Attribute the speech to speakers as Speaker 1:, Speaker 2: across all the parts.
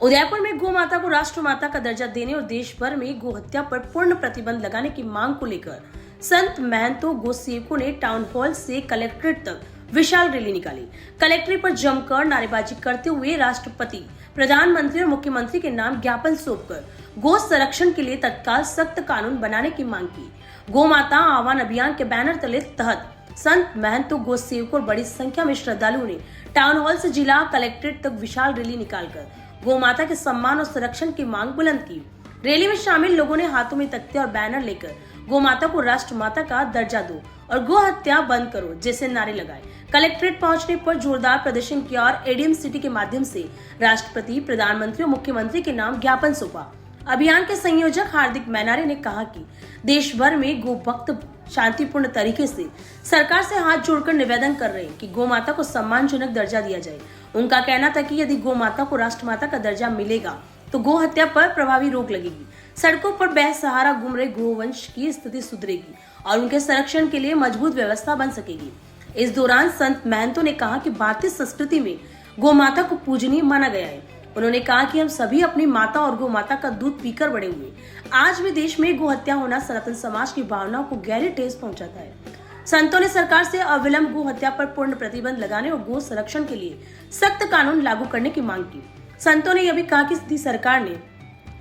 Speaker 1: उदयपुर में गौ माता को राष्ट्र माता का दर्जा देने और देश भर में गो हत्या पर पूर्ण प्रतिबंध लगाने की मांग को लेकर संत महंतों गो सेवकों ने टाउन हॉल से कलेक्ट्रेट तक विशाल रैली निकाली। कलेक्ट्रेट पर जमकर नारेबाजी करते हुए राष्ट्रपति, प्रधानमंत्री और मुख्यमंत्री के नाम ज्ञापन सौंपकर गो संरक्षण के लिए तत्काल सख्त कानून बनाने की मांग की। गौ माता आह्वान अभियान के बैनर तले तहत संत महंतों गो सेवकों और बड़ी संख्या में श्रद्धालुओं ने टाउन हॉल से जिला कलेक्ट्रेट तक विशाल रैली निकालकर गौ माता के सम्मान और संरक्षण की मांग बुलंद की। रैली में शामिल लोगों ने हाथों में तख्ते और बैनर लेकर गौ माता को राष्ट्र माता का दर्जा दो और गो हत्या बंद करो जैसे नारे लगाए। कलेक्ट्रेट पहुंचने पर जोरदार प्रदर्शन किया और एडीएम सिटी के माध्यम से राष्ट्रपति, प्रधानमंत्री और मुख्यमंत्री के नाम ज्ञापन सौंपा। अभियान के संयोजक हार्दिक मैनारे ने कहा कि देश भर में गो भक्त शांतिपूर्ण तरीके से सरकार से हाथ जोड़कर निवेदन कर रहे हैं कि गौ माता को सम्मानजनक दर्जा दिया जाए। उनका कहना था कि यदि गौ माता को राष्ट्र माता का दर्जा मिलेगा तो गो हत्या पर प्रभावी रोक लगेगी, सड़कों पर बेसहारा घूम रहे गोवंश की स्थिति सुधरेगी और उनके संरक्षण के लिए मजबूत व्यवस्था बन सकेगी। इस दौरान संत महंतों ने कहा कि भारतीय संस्कृति में गौ माता को पूजनीय माना गया है। उन्होंने कहा कि हम सभी अपनी माता और गौ माता का दूध पीकर बड़े हुए। आज भी देश में गो हत्या होना सनातन समाज की भावनाओं को गहरी ठेस पहुंचाता है। संतों ने सरकार से अविलंब गो हत्या पर पूर्ण प्रतिबंध लगाने और गो संरक्षण के लिए सख्त कानून लागू करने की मांग की। संतों ने यह भी कहा कि यदि सरकार ने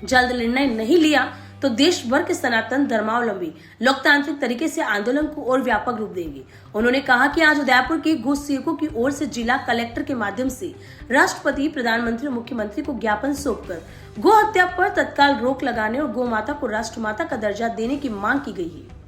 Speaker 1: जल्द निर्णय नहीं लिया तो देश भर के सनातन धर्मावलंबी लोकतांत्रिक तरीके से आंदोलन को और व्यापक रूप देंगे। उन्होंने कहा कि आज उदयपुर के गो सेवकों की ओर से जिला कलेक्टर के माध्यम से राष्ट्रपति, प्रधानमंत्री और मुख्यमंत्री को ज्ञापन सौंपकर गो हत्या पर तत्काल रोक लगाने और गौ माता को राष्ट्र माता का दर्जा देने की मांग की गई है।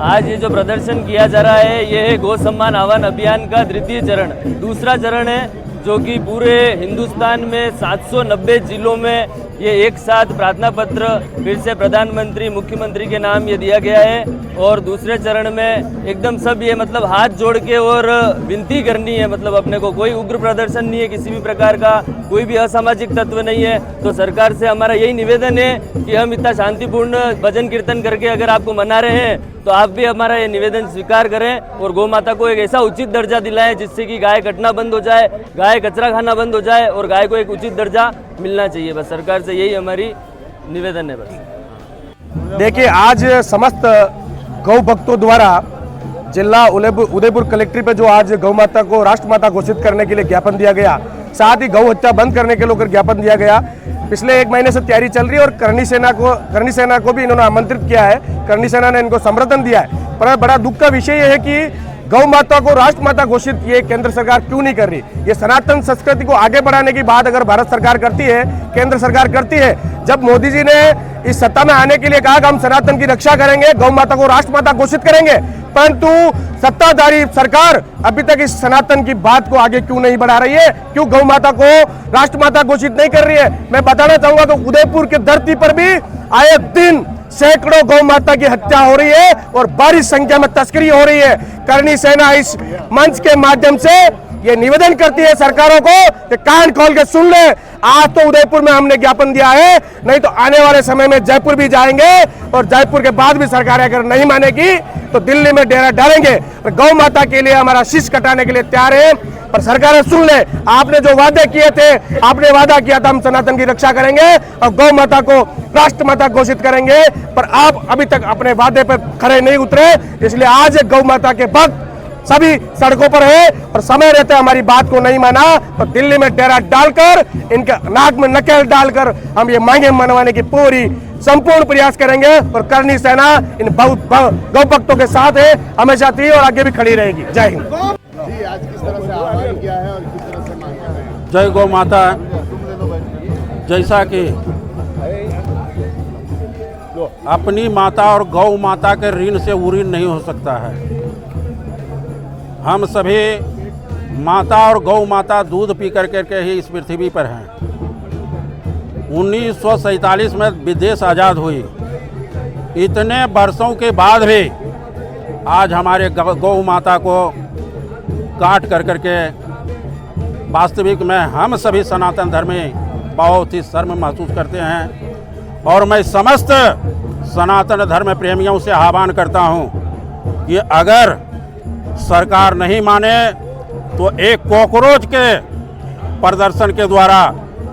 Speaker 2: आज ये जो प्रदर्शन किया जा रहा है, ये है गौ सम्मान आह्वान अभियान का द्वितीय चरण। दूसरा चरण है जो कि पूरे हिंदुस्तान में 790 जिलों में ये एक साथ प्रार्थना पत्र फिर से प्रधानमंत्री, मुख्यमंत्री के नाम ये दिया गया है। और दूसरे चरण में एकदम सब ये मतलब हाथ जोड़ के और विनती करनी है, मतलब अपने को कोई उग्र प्रदर्शन नहीं है, किसी भी प्रकार का कोई भी असामाजिक तत्व नहीं है। तो सरकार से हमारा यही निवेदन है कि हम इतना शांतिपूर्ण भजन कीर्तन करके अगर आपको मना रहे हैं तो आप भी हमारा ये निवेदन स्वीकार करें और गौ माता को एक ऐसा उचित दर्जा दिलाएं जिससे कि गाय कटना बंद हो जाए, गाय कचरा खाना बंद हो जाए और गाय को एक उचित दर्जा मिलना चाहिए। बस सरकार से यही हमारी निवेदन है। बस
Speaker 3: देखिए, आज समस्त गौ भक्तों द्वारा जिला उदयपुर कलेक्ट्रेट पर जो आज गौ माता को राष्ट्र माता घोषित करने के लिए ज्ञापन दिया गया, साथ ही गौ हत्या बंद करने के लिए ज्ञापन दिया गया। पिछले 1 महीने से तैयारी चल रही है और करनी सेना को भी इन्होंने आमंत्रित किया है। करनी सेना ने इनको समर्थन दिया है। पर बड़ा दुख का विषय यह है कि गौ माता को राष्ट्र माता घोषित ये केंद्र सरकार क्यों नहीं कर रही। ये सनातन संस्कृति को आगे बढ़ाने की बात अगर भारत सरकार करती है, केंद्र सरकार करती है। जब मोदी जी ने इस सत्ता में आने के लिए कहा कि हम सनातन की रक्षा करेंगे, गौ माता को राष्ट्र माता घोषित करेंगे, परंतु सत्ताधारी सरकार अभी तक इस सनातन की बात को आगे क्यों नहीं बढ़ा रही है, क्यों गौ माता को राष्ट्र माता घोषित नहीं कर रही है। मैं बताना चाहूंगा कि उदयपुर की धरती पर भी आए दिन सैकड़ों गौ माता की हत्या हो रही है और बड़ी संख्या में तस्करी हो रही है। करनी सेना इस मंच के माध्यम से ये निवेदन करती है सरकारों को कि कान खोल के सुन ले। आज तो उदयपुर में हमने ज्ञापन दिया है, नहीं तो आने वाले समय में जयपुर भी जाएंगे और जयपुर के बाद भी सरकार अगर नहीं मानेगी तो दिल्ली में डेरा डालेंगे। गौ माता के लिए हमारा शीश कटाने के लिए तैयार है। पर सरकार सुन ले, आपने जो वादे किए थे, आपने वादा किया था हम सनातन की रक्षा करेंगे और गौ माता को राष्ट्र माता घोषित करेंगे, पर आप अभी तक अपने वादे पर खड़े नहीं उतरे। इसलिए आज गौ माता के भक्त सभी सड़कों पर है और समय रहते हमारी बात को नहीं माना तो दिल्ली में डेरा डालकर, इनके नाक में नकेल डालकर हम ये मांगे मनवाने की पूरी संपूर्ण प्रयास करेंगे। और करनी सेना इन गौ भक्तों के साथ है, हमेशा थी और आगे भी खड़ी रहेगी। जय हिंद।
Speaker 4: आज किस तरह से आह्वान किया है और किस तरह से मांग कर रहे हैं?
Speaker 5: जय गौ माता। जैसा कि अपनी माता और गौ माता के ऋण से उऋण नहीं हो सकता है। हम सभी माता और गौ माता दूध पी करके ही इस पृथ्वी पर हैं। 1947 में विदेश आज़ाद हुई। इतने वर्षों के बाद भी आज हमारे गौ माता को काट करके वास्तविक में हम सभी सनातन धर्मी बहुत ही शर्म महसूस करते हैं। और मैं समस्त सनातन धर्म प्रेमियों से आह्वान करता हूं कि अगर सरकार नहीं माने तो एक कॉकरोच के प्रदर्शन के द्वारा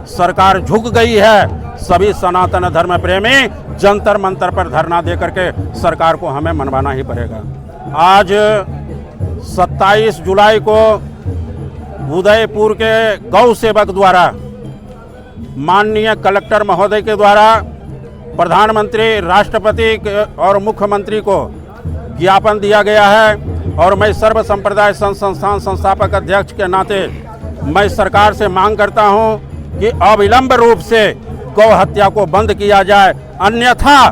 Speaker 5: सरकार झुक गई है। सभी सनातन धर्म प्रेमी जंतर मंतर पर धरना दे करके सरकार को हमें मनवाना ही पड़ेगा। आज 27 जुलाई को उदयपुर के गौ सेवक द्वारा माननीय कलेक्टर महोदय के द्वारा प्रधानमंत्री, राष्ट्रपति और मुख्यमंत्री को ज्ञापन दिया गया है और मैं सर्व संप्रदाय संस्थान संस्थापक अध्यक्ष के नाते मैं सरकार से मांग करता हूं कि अविलंब रूप से गौ हत्या को बंद किया जाए, अन्यथा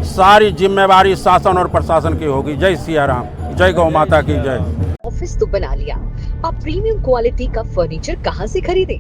Speaker 5: सारी जिम्मेवारी शासन और प्रशासन की होगी। जय सिया राम, जय गौ माता की जय।
Speaker 6: ऑफिस तो बना लिया, अब प्रीमियम क्वालिटी का फर्नीचर कहां से खरीदें?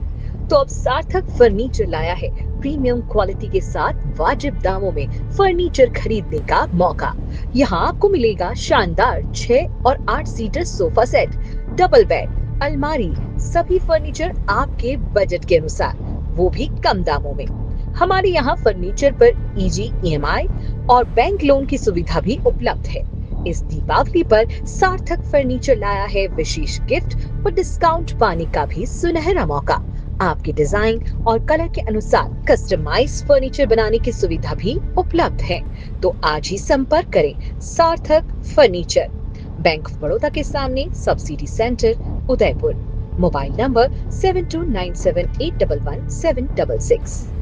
Speaker 6: तो अब सार्थक फर्नीचर लाया है प्रीमियम क्वालिटी के साथ वाजिब दामों में फर्नीचर खरीदने का मौका। यहाँ आपको मिलेगा शानदार 6 और 8 seater sofa set, double bed, अलमारी, सभी फर्नीचर आपके बजट के अनुसार, वो भी कम दामों में। हमारे यहाँ फर्नीचर पर इजी EMI और बैंक लोन की सुविधा भी उपलब्ध है। इस दीपावली पर सार्थक फर्नीचर लाया है विशेष गिफ्ट और डिस्काउंट पाने का भी सुनहरा मौका। आपके डिजाइन और कलर के अनुसार कस्टमाइज फर्नीचर बनाने की सुविधा भी उपलब्ध है। तो आज ही संपर्क करें सार्थक फर्नीचर, बैंक ऑफ बड़ौदा के सामने, subsidy centre, Udaipur. Mobile number 7297811766।